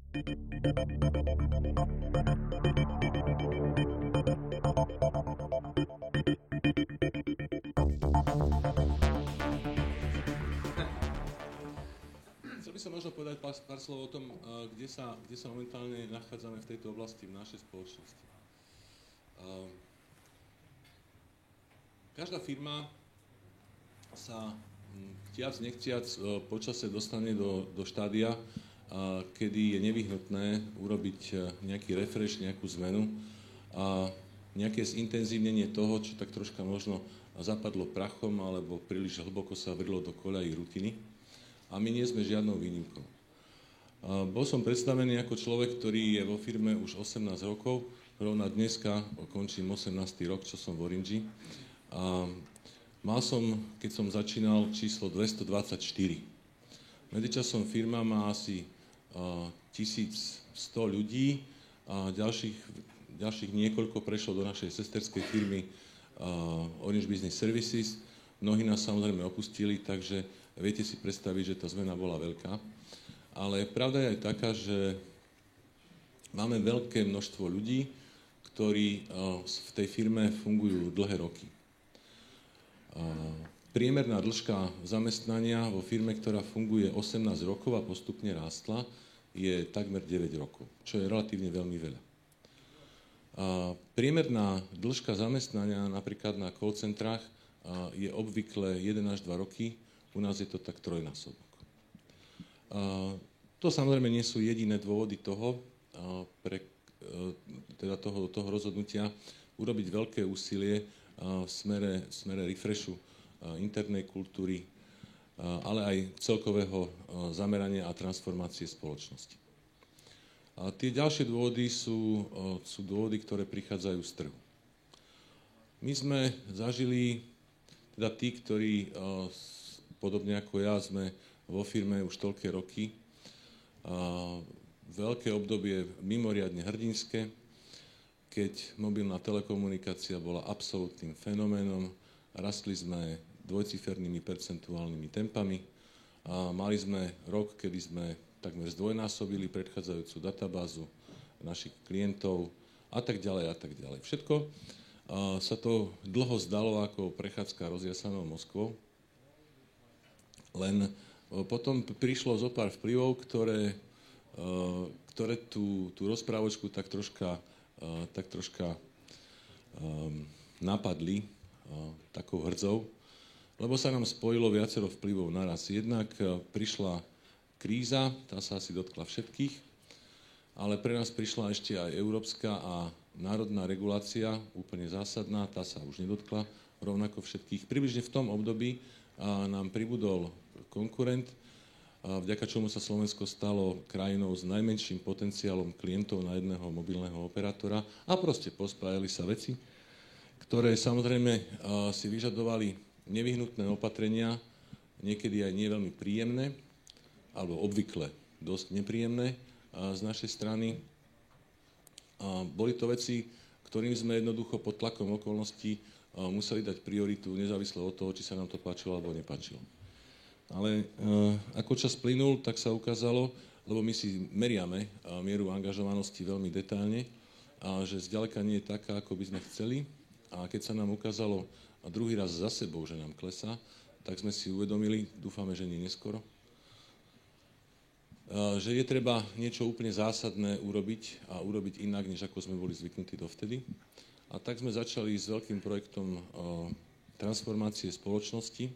Chcel by som možno povedať pár slov o tom, kde sa momentálne nachádzame v tejto oblasti v našej spoločnosti. Každá firma sa chtiac nechtiac počase dostane do štádia, kedy je nevyhnutné urobiť nejaký refresh, nejakú zmenu a nejaké zintenzívnenie toho, čo tak troška možno zapadlo prachom alebo príliš hlboko sa vrilo do koľají rutiny. A my nie sme žiadnou výnimkou. Bol som predstavený ako človek, ktorý je vo firme už 18 rokov, rovna dneska končím 18. rok, čo som v Orange. Mal som, keď som začínal, číslo 224. Medzičasom firma má asi 1100 ľudí a ďalších niekoľko prešlo do našej sesterskej firmy Orange Business Services. Mnohí nás samozrejme opustili, takže viete si predstaviť, že tá zmena bola veľká. Ale pravda je aj taká, že máme veľké množstvo ľudí, ktorí v tej firme fungujú dlhé roky. Priemerná dĺžka zamestnania vo firme, ktorá funguje 18 rokov a postupne rástla, je takmer 9 rokov, čo je relatívne veľmi veľa. Priemerná dĺžka zamestnania napríklad na call centrách je obvykle 1 až 2 roky, u nás je to tak trojnásobok. To samozrejme nie sú jediné dôvody toho rozhodnutia urobiť veľké úsilie v smere refreshu internej kultúry, ale aj celkového zamerania a transformácie spoločnosti. Tie ďalšie dôvody sú dôvody, ktoré prichádzajú z trhu. My sme zažili, teda tí, ktorí podobne ako ja sme vo firme už toľké roky, veľké obdobie mimoriadne hrdinské, keď mobilná telekomunikácia bola absolútnym fenoménom, rastli sme dvojcifernými percentuálnymi tempami a mali sme rok, kedy sme takmer zdvojnásobili predchádzajúcu databázu našich klientov a tak ďalej a tak ďalej. Všetko sa to dlho zdalo ako prechádzka rozjasanou Moskvou, len potom prišlo zo pár vplyvov, ktoré tú rozprávočku tak troška napadli takou hrdzou, lebo sa nám spojilo viacero vplyvov naraz. Jednak prišla kríza, tá sa asi dotkla všetkých, ale pre nás prišla ešte aj európska a národná regulácia, úplne zásadná, tá sa už nedotkla rovnako všetkých. Približne v tom období nám pribudol konkurent, vďaka čomu sa Slovensko stalo krajinou s najmenším potenciálom klientov na jedného mobilného operátora a proste pospájali sa veci, ktoré samozrejme si vyžadovali nevyhnutné opatrenia, niekedy aj nie veľmi príjemné, alebo obvykle dosť nepríjemné z našej strany. Boli to veci, ktorým sme jednoducho pod tlakom okolností museli dať prioritu, nezávisle od toho, či sa nám to páčilo alebo nepáčilo. Ale ako čas plynul, tak sa ukázalo, lebo my si meriame mieru angažovanosti veľmi detailne, že zďaleka nie je taká, ako by sme chceli. A keď sa nám ukázalo druhý raz za sebou, že nám klesá, tak sme si uvedomili, dúfame, že nie neskoro, že je treba niečo úplne zásadné urobiť a urobiť inak, než ako sme boli zvyknutí dovtedy. A tak sme začali s veľkým projektom transformácie spoločnosti,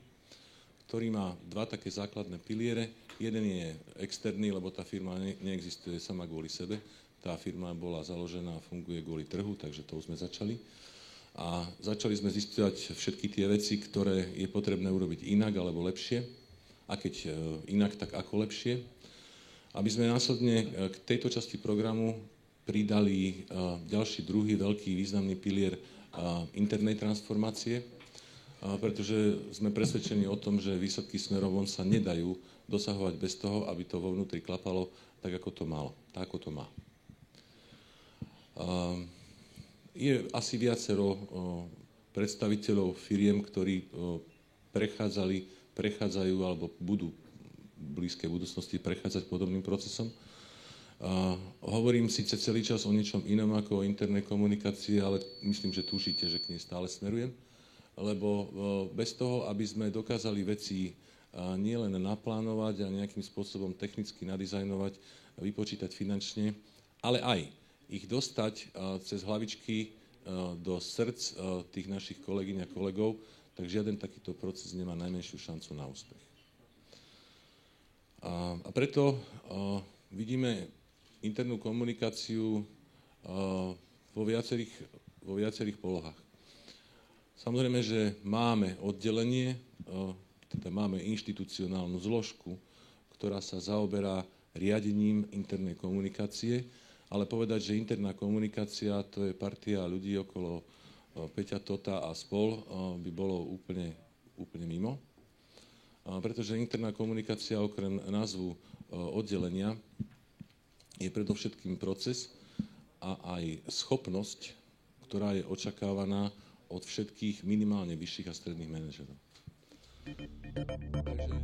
ktorý má dva také základné piliere. Jeden je externý, lebo tá firma neexistuje sama kvôli sebe. Tá firma bola založená a funguje kvôli trhu, takže to už sme začali. A začali sme zisťovať všetky tie veci, ktoré je potrebné urobiť inak alebo lepšie. A keď inak, tak ako lepšie. Aby sme následne k tejto časti programu pridali ďalší druhý veľký významný pilier internej transformácie, pretože sme presvedčení o tom, že výsledky smerom von sa nedajú dosahovať bez toho, aby to vo vnútri klapalo tak, ako to malo, tak, ako to má. Je asi viacero predstaviteľov firiem, ktorí prechádzajú alebo budú v blízkej budúcnosti prechádzať podobným procesom. Hovorím síce celý čas o niečom inom ako o internej komunikácii, ale myslím, že tušíte, že k nej stále smerujem, lebo bez toho, aby sme dokázali veci nielen naplánovať a nejakým spôsobom technicky nadizajnovať, vypočítať finančne, ale aj ich dostať cez hlavičky do srdc tých našich kolegyň a kolegov, tak žiaden takýto proces nemá najmenšiu šancu na úspech. A preto vidíme internú komunikáciu vo viacerých polohách. Samozrejme, že máme oddelenie, teda máme inštitucionálnu zložku, ktorá sa zaoberá riadením internej komunikácie, ale povedať, že interná komunikácia to je partia ľudí okolo Peťa, Tota a spol, by bolo úplne mimo. Pretože interná komunikácia okrem názvu oddelenia je predovšetkým proces a aj schopnosť, ktorá je očakávaná od všetkých minimálne vyšších a stredných manažerov. Takže